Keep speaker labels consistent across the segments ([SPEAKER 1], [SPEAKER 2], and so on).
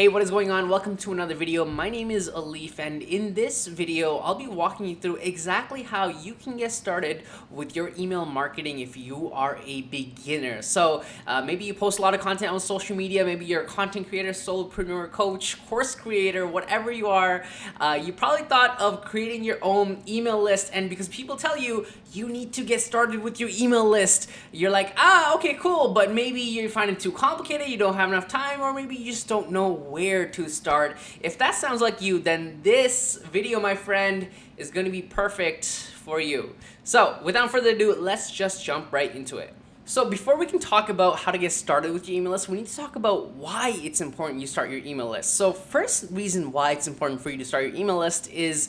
[SPEAKER 1] Hey, what is going on? Welcome to another video. My name is Alif, and in this video, I'll be walking you through exactly how you can get started with your email marketing if you are a beginner. So maybe you post a lot of content on social media, maybe you're a content creator, solopreneur, coach, course creator, whatever you are. You probably thought of creating your own email list, and because people tell you, you need to get started with your email list, you're like, okay, cool, but maybe you find it too complicated, you don't have enough time, or maybe you just don't know where to start. If that sounds like you, then this video, my friend, is going to be perfect for you. So without further ado, let's just jump right into it. So before we can talk about how to get started with your email list, we need to talk about why it's important you start your email list. So first reason why it's important for you to start your email list is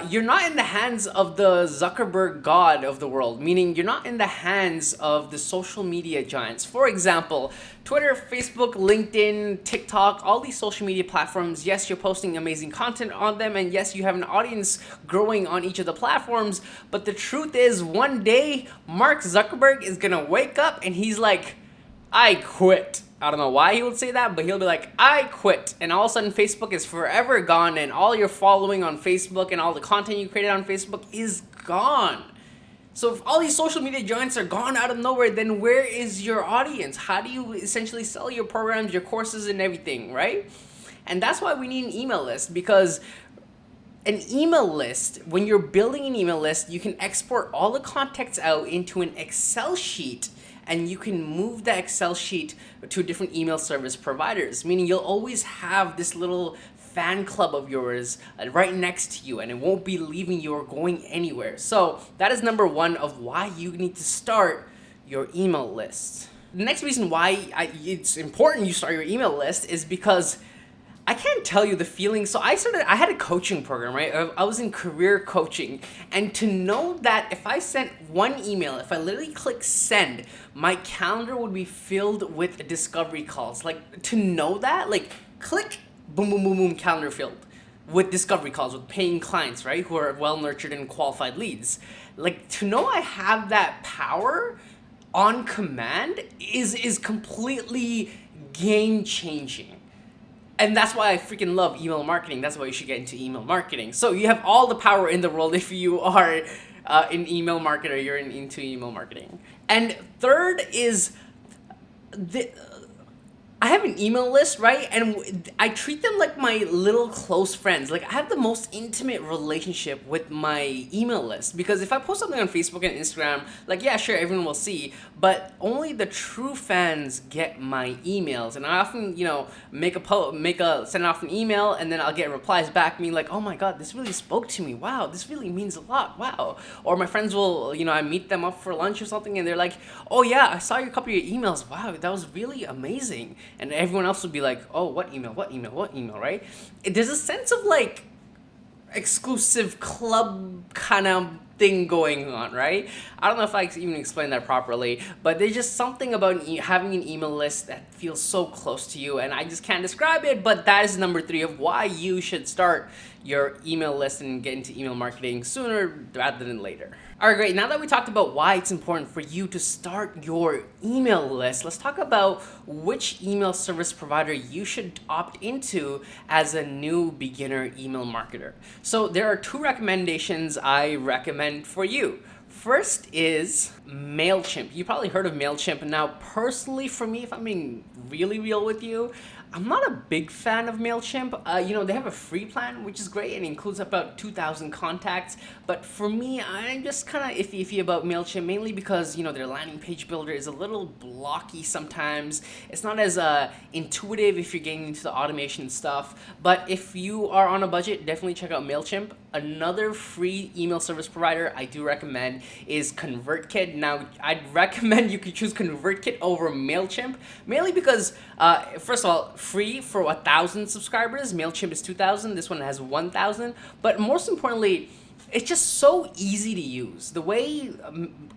[SPEAKER 1] you're not in the hands of the Zuckerberg god of the world, meaning you're not in the hands of the social media giants. For example, Twitter, Facebook, LinkedIn, TikTok, all these social media platforms, yes, you're posting amazing content on them, and yes, you have an audience growing on each of the platforms, but the truth is one day Mark Zuckerberg is gonna wake up and he's like, I quit. I don't know why he would say that, but he'll be like, I quit. And all of a sudden, Facebook is forever gone, and all your following on Facebook and all the content you created on Facebook is gone. So if all these social media giants are gone out of nowhere, then where is your audience? How do you essentially sell your programs, your courses, and everything, right? And that's why we need an email list, because an email list, when you're building an email list, you can export all the contacts out into an Excel sheet, and you can move that Excel sheet to different email service providers, meaning you'll always have this little fan club of yours right next to you, and it won't be leaving you or going anywhere. So that is number one of why you need to start your email list. The next reason why it's important you start your email list is because I can't tell you the feeling. So I had a coaching program, right? I was in career coaching, and to know that if I sent one email, if I literally click send, my calendar would be filled with discovery calls. Like, to know that, like, click, boom, boom, boom, boom, calendar filled with discovery calls, with paying clients, right? Who are well-nurtured and qualified leads. Like, to know I have that power on command is completely game-changing. And that's why I freaking love email marketing. That's why you should get into email marketing. So you have all the power in the world if you are an email marketer, you're into email marketing. And third is, I have an email list, right? And I treat them like my little close friends. Like, I have the most intimate relationship with my email list, because if I post something on Facebook and Instagram, like, yeah, sure, everyone will see, but only the true fans get my emails. And I often, send off an email, and then I'll get replies back being like, oh my God, this really spoke to me. Wow, this really means a lot. Wow. Or my friends will, I meet them up for lunch or something, and they're like, oh yeah, I saw a couple of your emails. Wow, that was really amazing. And everyone else would be like, oh, what email, right? There's a sense of like exclusive club kind of thing going on, right? I don't know if I even explained that properly, but there's just something about having an email list that feels so close to you, and I just can't describe it, but that is number 3 of why you should start your email list and get into email marketing sooner rather than later. All right, great. Now that we talked about why it's important for you to start your email list, let's talk about which email service provider you should opt into as a new beginner email marketer. So there are 2 recommendations I recommend for you. First is MailChimp. You probably heard of MailChimp. Now, personally, for me, if I'm being really real with you, I'm not a big fan of MailChimp. They have a free plan, which is great, and includes about 2,000 contacts. But for me, I'm just kind of iffy about MailChimp, mainly because, their landing page builder is a little blocky sometimes. It's not as intuitive if you're getting into the automation stuff. But if you are on a budget, definitely check out MailChimp. Another free email service provider I do recommend is ConvertKit. Now, I'd recommend you could choose ConvertKit over MailChimp, mainly because, first of all, free for 1,000 subscribers. MailChimp is 2,000. This one has 1,000. But most importantly, it's just so easy to use. The way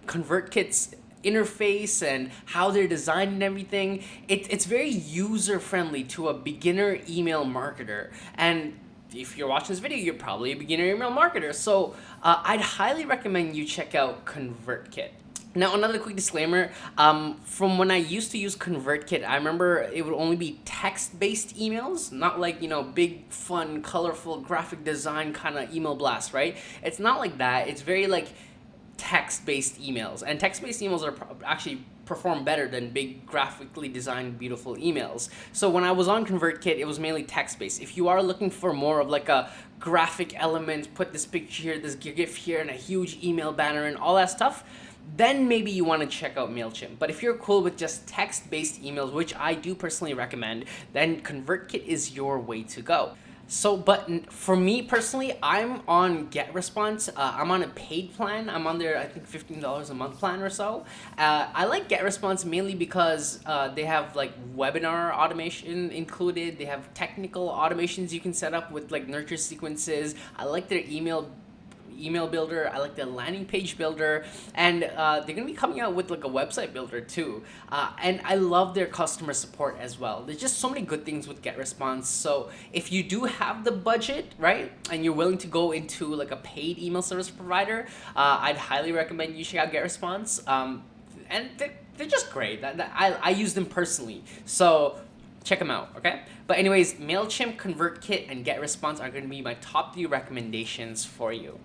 [SPEAKER 1] ConvertKit's interface and how they're designed and everything, it's very user-friendly to a beginner email marketer. And if you're watching this video, you're probably a beginner email marketer. So I'd highly recommend you check out ConvertKit. Now, another quick disclaimer, from when I used to use ConvertKit, I remember it would only be text-based emails, not like, big, fun, colorful, graphic design kind of email blast, right? It's not like that. It's very like text-based emails, and text-based emails are actually perform better than big graphically designed beautiful emails. So when I was on ConvertKit, it was mainly text-based. If you are looking for more of like a graphic element, put this picture here, this GIF here, and a huge email banner and all that stuff, then maybe you want to check out MailChimp. But if you're cool with just text-based emails, which I do personally recommend, then ConvertKit is your way to go. So, but for me personally, I'm on GetResponse. I'm on a paid plan. I'm on their, I think, $15 a month plan or so. I like GetResponse mainly because they have like webinar automation included. They have technical automations you can set up with like nurture sequences. I like their email builder. I like the landing page builder, and they're gonna be coming out with like a website builder too. And I love their customer support as well. There's just so many good things with GetResponse. So if you do have the budget, right, and you're willing to go into like a paid email service provider, I'd highly recommend you check out GetResponse. And they're just great. I use them personally. So check them out, okay? But anyways, MailChimp, ConvertKit, and GetResponse are going to be my top 3 recommendations for you.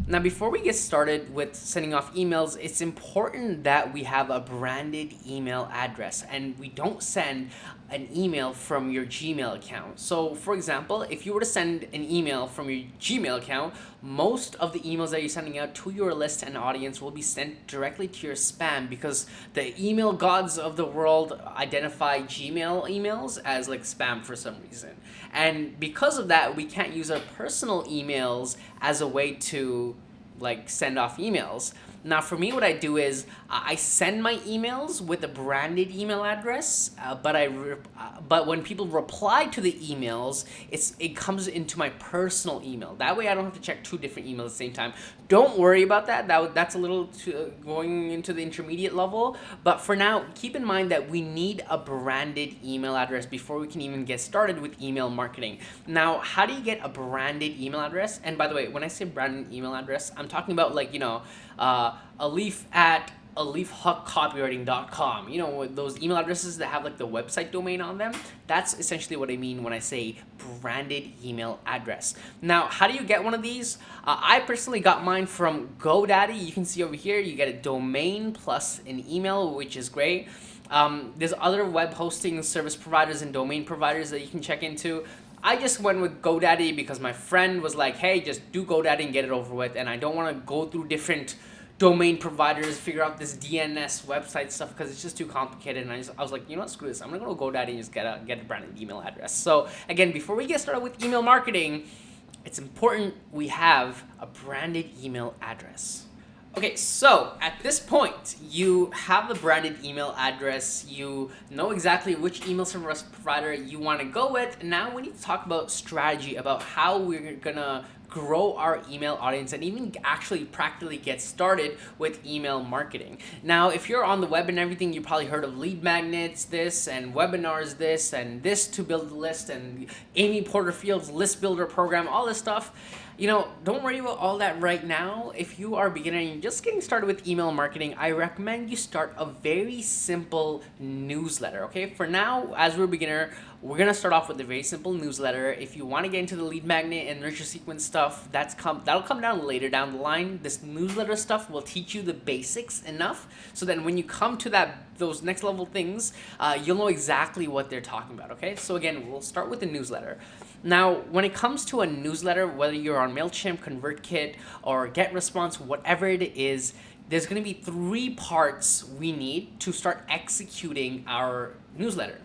[SPEAKER 1] Now, before we get started with sending off emails, it's important that we have a branded email address and we don't send an email from your Gmail account. So, for example, if you were to send an email from your Gmail account, most of the emails that you're sending out to your list and audience will be sent directly to your spam because the email gods of the world identify Gmail emails as like spam for some reason. And because of that, we can't use our personal emails as a way to like send off emails. Now, for me, what I do is I send my emails with a branded email address, but when people reply to the emails, it comes into my personal email. That way, I don't have to check 2 different emails at the same time. Don't worry about that. That's a little going into the intermediate level. But for now, keep in mind that we need a branded email address before we can even get started with email marketing. Now, how do you get a branded email address? And by the way, when I say branded email address, I'm talking about like, alif@alifhuckcopywriting.com. Those email addresses that have like the website domain on them. That's essentially what I mean when I say branded email address. Now, how do you get one of these? I personally got mine from GoDaddy. You can see over here, you get a domain plus an email, which is great. There's other web hosting service providers and domain providers that you can check into. I just went with GoDaddy because my friend was like, hey, just do GoDaddy and get it over with. And I don't want to go through different domain providers, figure out this DNS website stuff because it's just too complicated. And I was like, screw this. I'm going to go to GoDaddy and just get a branded email address. So again, before we get started with email marketing, it's important we have a branded email address. Okay, so at this point, you have a branded email address, you know exactly which email service provider you want to go with. Now we need to talk about strategy, about how we're gonna grow our email audience and even actually practically get started with email marketing. Now, if you're on the web and everything, you probably heard of lead magnets, this, and webinars, this, and this to build a list, and Amy Porterfield's list builder program, all this stuff. Don't worry about all that right now. If you are a beginner and you're just getting started with email marketing, I recommend you start a very simple newsletter, okay? For now, as we're a beginner, we're going to start off with a very simple newsletter. If you want to get into the lead magnet and nurture sequence stuff, that'll come down later down the line. This newsletter stuff will teach you the basics enough so that when you come to those next level things, you'll know exactly what they're talking about, okay? So again, we'll start with the newsletter. Now, when it comes to a newsletter, whether you're on MailChimp, ConvertKit, or GetResponse, whatever it is, there's going to be 3 parts we need to start executing our newsletter.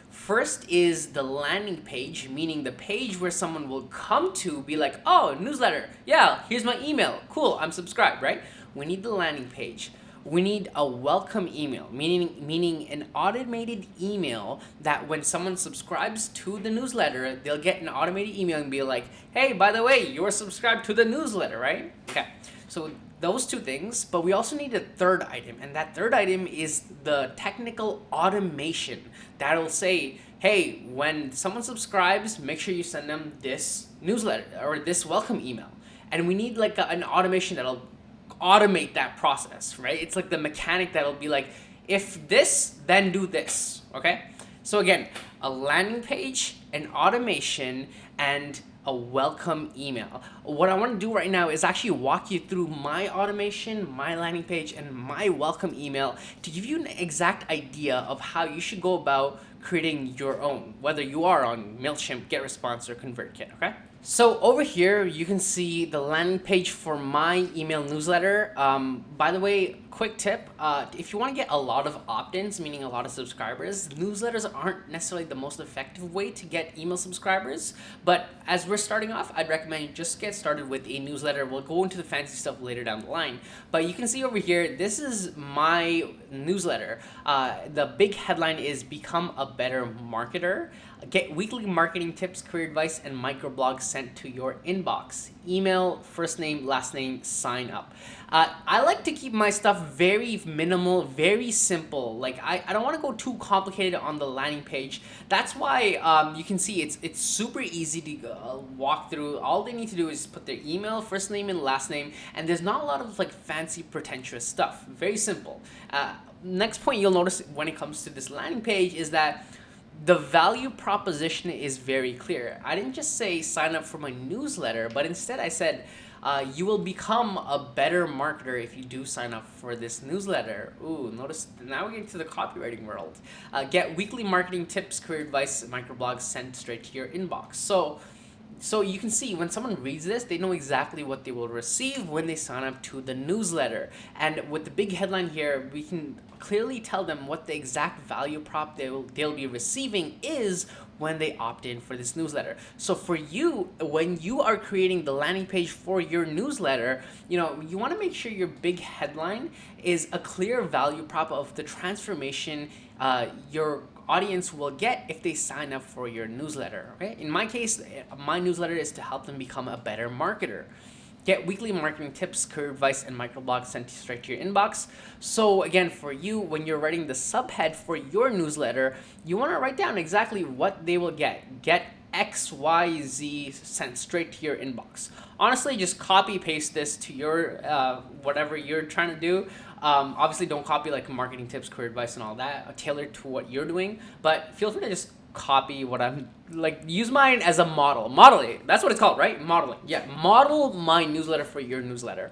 [SPEAKER 1] First is the landing page, meaning the page where someone will come to be like, oh, newsletter, yeah, here's my email, cool, I'm subscribed, right? We need the landing page. We need a welcome email, meaning an automated email that when someone subscribes to the newsletter, they'll get an automated email and be like, hey, by the way, you're subscribed to the newsletter, right? Okay, so those 2 things, but we also need a third item, and that third item is the technical automation that'll say, hey, when someone subscribes, make sure you send them this newsletter or this welcome email. And we need like an automation that'll automate that process, right? It's like the mechanic that'll be like, if this, then do this, okay? So again, a landing page, an automation, and a welcome email. What I want to do right now is actually walk you through my automation, my landing page, and my welcome email to give you an exact idea of how you should go about creating your own, whether you are on MailChimp, GetResponse, or ConvertKit, okay? So over here, you can see the landing page for my email newsletter. By the way, quick tip, if you want to get a lot of opt-ins, meaning a lot of subscribers, newsletters aren't necessarily the most effective way to get email subscribers. But as we're starting off, I'd recommend you just get started with a newsletter. We'll go into the fancy stuff later down the line. But you can see over here, this is my newsletter. The big headline is Become a Better Marketer. Get weekly marketing tips, career advice, and microblogs sent to your inbox. Email, first name, last name, sign up. I like to keep my stuff very minimal, very simple. Like I don't want to go too complicated on the landing page. That's why you can see it's super easy to walk through. All they need to do is put their email, first name, and last name, and there's not a lot of like fancy, pretentious stuff. Very simple. Next point you'll notice when it comes to this landing page is that the value proposition is very clear. I didn't just say sign up for my newsletter, but instead I said you will become a better marketer if you do sign up for this newsletter. Ooh, notice now we're getting to the copywriting world. Get weekly marketing tips, career advice, microblogs sent straight to your inbox. So you can see when someone reads this, they know exactly what they will receive when they sign up to the newsletter. And with the big headline here, we can clearly tell them what the exact value prop they'll be receiving is when they opt in for this newsletter. So for you, when you are creating the landing page for your newsletter, you want to make sure your big headline is a clear value prop of the transformation your audience will get if they sign up for your newsletter. Okay? In my case, my newsletter is to help them become a better marketer. Get weekly marketing tips, career advice, and microblogs sent straight to your inbox. So again, for you, when you're writing the subhead for your newsletter, you want to write down exactly what they will get. Get XYZ sent straight to your inbox. Honestly, just copy paste this to your whatever you're trying to do. Obviously, don't copy like marketing tips, career advice, and all that. Tailor to what you're doing, but feel free to just copy what I'm like. Use mine as a model. Modeling. That's what it's called, right? Modeling. Yeah, model my newsletter for your newsletter.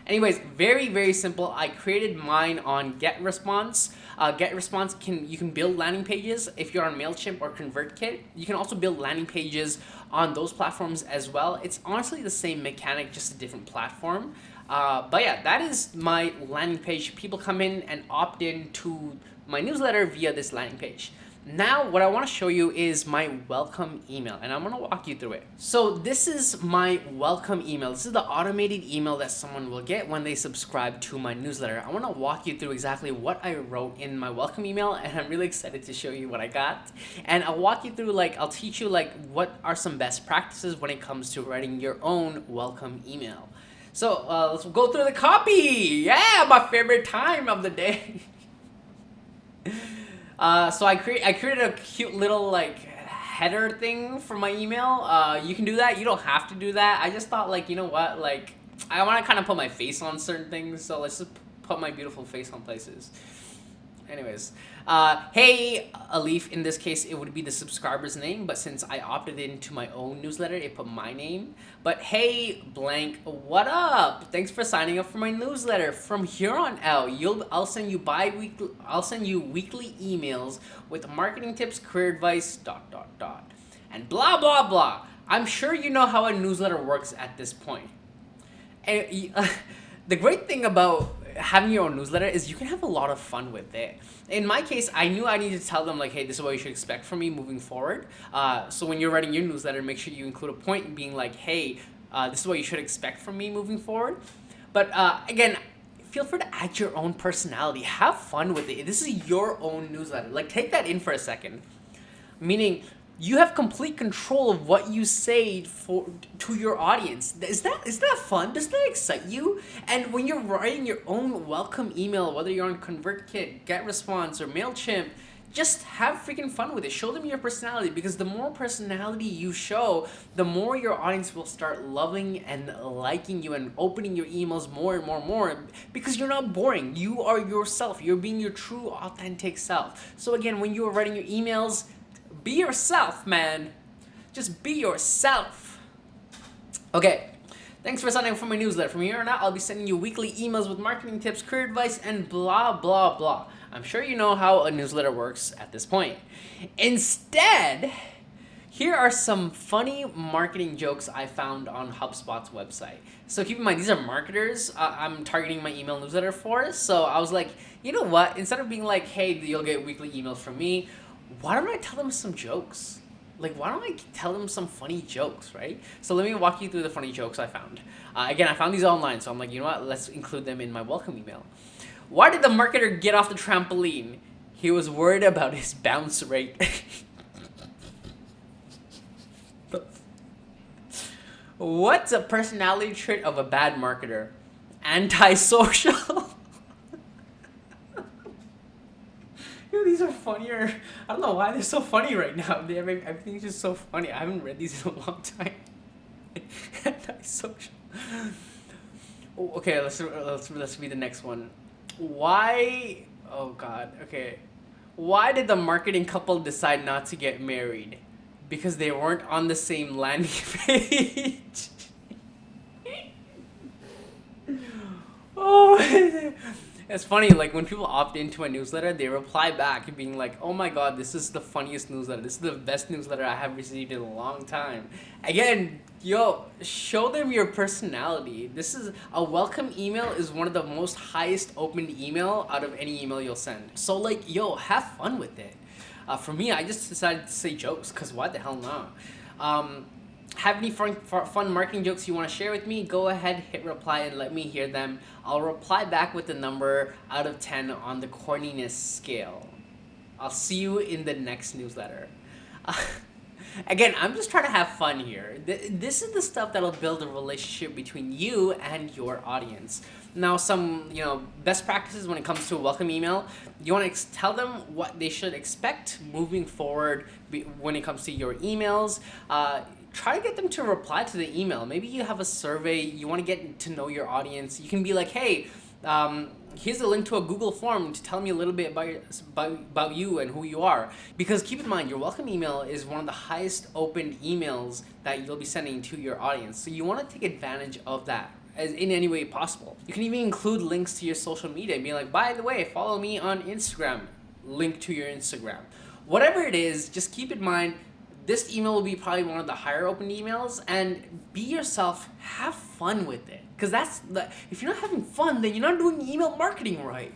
[SPEAKER 1] Anyways, very, very simple. I created mine on GetResponse. GetResponse you can build landing pages if you're on MailChimp or ConvertKit. You can also build landing pages on those platforms as well. It's honestly the same mechanic, just a different platform. But yeah, that is my landing page. People come in and opt in to my newsletter via this landing page. Now, what I want to show you is my welcome email, and I'm going to walk you through it. So this is my welcome email. This is the automated email that someone will get when they subscribe to my newsletter. I want to walk you through exactly what I wrote in my welcome email, and I'm really excited to show you what I got. And I'll walk you through, I'll teach you, what are some best practices when it comes to writing your own welcome email. So let's go through the copy. Yeah, my favorite time of the day. So I created a cute little header thing for my email. You can do that. You don't have to do that. I just thought you know what, I want to kind of put my face on certain things, so let's just put my beautiful face on places. Anyways, hey Alif, in this case it would be the subscriber's name, but since I opted into my own newsletter, it put my name. But hey blank, what up? Thanks for signing up for my newsletter. From here on out, I'll send you weekly emails with marketing tips, career advice, ... and blah blah blah. I'm sure you know how a newsletter works at this point. And the great thing about having your own newsletter is you can have a lot of fun with it. In my case, I knew I needed to tell them hey, this is what you should expect from me moving forward. So when you're writing your newsletter, make sure you include a point being hey, this is what you should expect from me moving forward. But again, feel free to add your own personality. Have fun with it. This is your own newsletter. Take that in for a second. Meaning, you have complete control of what you say to your audience. Is that fun? Does that excite you? And when you're writing your own welcome email, whether you're on ConvertKit, GetResponse, or MailChimp, just have freaking fun with it. Show them your personality, because the more personality you show, the more your audience will start loving and liking you and opening your emails more and more and more, because you're not boring. You are yourself. You're being your true, authentic self. So again, when you are writing your emails, be yourself, man. Just be yourself. Okay. Thanks for signing up for my newsletter. From here on out, I'll be sending you weekly emails with marketing tips, career advice, and blah, blah, blah. I'm sure you know how a newsletter works at this point. Instead, here are some funny marketing jokes I found on HubSpot's website. So keep in mind, these are marketers I'm targeting my email newsletter for. So I was like, you know what? Instead of being like, hey, you'll get weekly emails from me, why don't I tell them some jokes? Like, why don't I tell them some funny jokes, right? So let me walk you through the funny jokes I found. Again, I found these online, so I'm like, you know what? Let's include them in my welcome email. Why did the marketer get off the trampoline? He was worried about his bounce rate. What's a personality trait of a bad marketer? Antisocial. Yo, these are funnier. I don't know why they're so funny right now. Everything's just so funny. I haven't read these in a long time. Antisocial. Oh, okay, let's read the next one. Why? Oh God. Okay. Why did the marketing couple decide not to get married? Because they weren't on the same landing page. Oh. It's funny, like when people opt into a newsletter, they reply back being like, oh my God, this is the funniest newsletter. This is the best newsletter I have received in a long time. Again, yo, show them your personality. This is a welcome email is one of the most highest opened email out of any email you'll send. So like, yo, have fun with it. For me, I just decided to say jokes, because why the hell not? Have any fun marketing jokes you want to share with me? Go ahead, hit reply, and let me hear them. I'll reply back with the number out of 10 on the corniness scale. I'll see you in the next newsletter. Again, I'm just trying to have fun here. This is the stuff that'll build a relationship between you and your audience. Now, some best practices when it comes to a welcome email. You want to tell them what they should expect moving forward when it comes to your emails. Try to get them to reply to the email. Maybe you have a survey, you want to get to know your audience. You can be like, hey, here's a link to a Google form to tell me a little bit about you and who you are. Because keep in mind, your welcome email is one of the highest opened emails that you'll be sending to your audience. So you want to take advantage of that in any way possible. You can even include links to your social media and be like, by the way, follow me on Instagram, link to your Instagram. Whatever it is, just keep in mind, this email will be probably one of the higher open emails, and be yourself, have fun with it. Because if you're not having fun, then you're not doing email marketing right.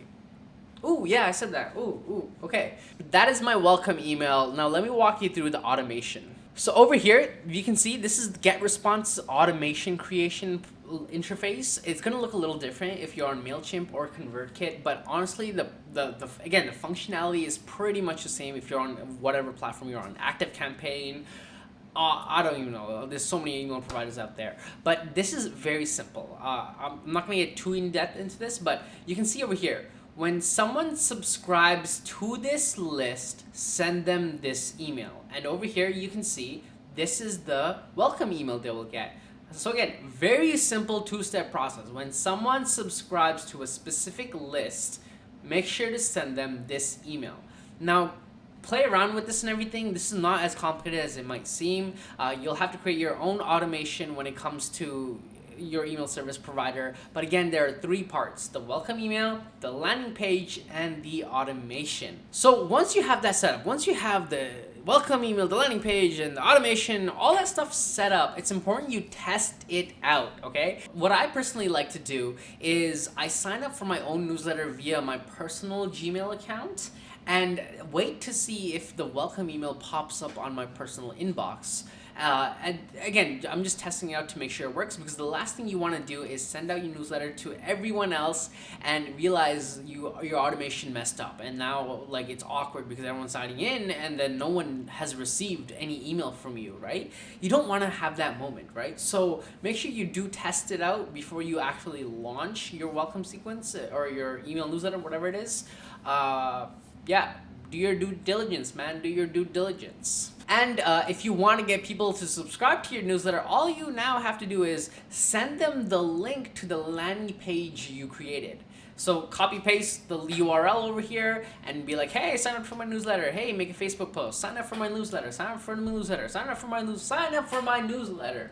[SPEAKER 1] Ooh, yeah, I said that. Ooh, okay. That is my welcome email. Now let me walk you through the automation. So over here, you can see this is the get response automation creation interface. It's going to look a little different if you're on MailChimp or ConvertKit, but honestly, the functionality is pretty much the same if you're on whatever platform you're on. ActiveCampaign, I don't even know. There's so many email providers out there. But this is very simple. I'm not going to get too in-depth into this, but you can see over here, when someone subscribes to this list, send them this email. And over here, you can see this is the welcome email they will get. So again, very simple two-step process. When someone subscribes to a specific list, make sure to send them this email. Now, play around with this and everything. This is not as complicated as it might seem. You'll have to create your own automation when it comes to your email service provider. But again, there are three parts: the welcome email, the landing page, and the automation. So once you have that set up, once you have the welcome email, the landing page, and the automation, all that stuff set up, it's important you test it out, okay? What I personally like to do is I sign up for my own newsletter via my personal Gmail account and wait to see if the welcome email pops up on my personal inbox. And again, I'm just testing it out to make sure it works, because the last thing you want to do is send out your newsletter to everyone else and realize your automation messed up, and now like it's awkward because everyone's signing in and then no one has received any email from you, right? You don't want to have that moment, right? So make sure you do test it out before you actually launch your welcome sequence or your email newsletter, whatever it is. Yeah, Do your due diligence, man. Do your due diligence. And if you want to get people to subscribe to your newsletter, all you now have to do is send them the link to the landing page you created. So copy paste the URL over here and be like, hey, sign up for my newsletter. Hey, make a Facebook post. Sign up for my newsletter. Sign up for the newsletter. Sign up for my newsletter.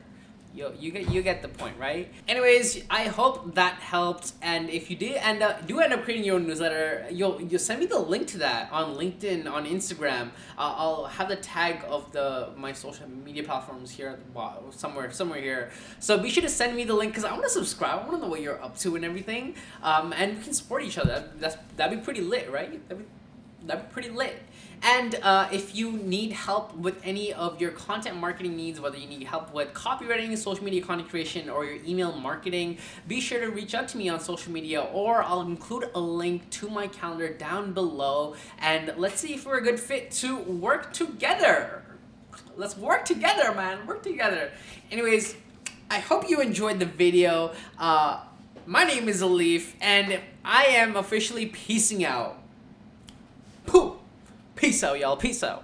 [SPEAKER 1] You get the point, right? Anyways, I hope that helped. And if you did end up creating your own newsletter, you'll send me the link to that on LinkedIn, on Instagram. I'll have the tag of my social media platforms here at the bottom, somewhere here. So be sure to send me the link because I want to subscribe. I want to know what you're up to and everything. And we can support each other. That'd be pretty lit, right? That'd be pretty lit. And if you need help with any of your content marketing needs, whether you need help with copywriting, social media content creation, or your email marketing, be sure to reach out to me on social media, or I'll include a link to my calendar down below. And let's see if we're a good fit to work together. Let's work together, man. Work together. Anyways, I hope you enjoyed the video. My name is Alif, and I am officially peacing out. Peace out, y'all. Peace out.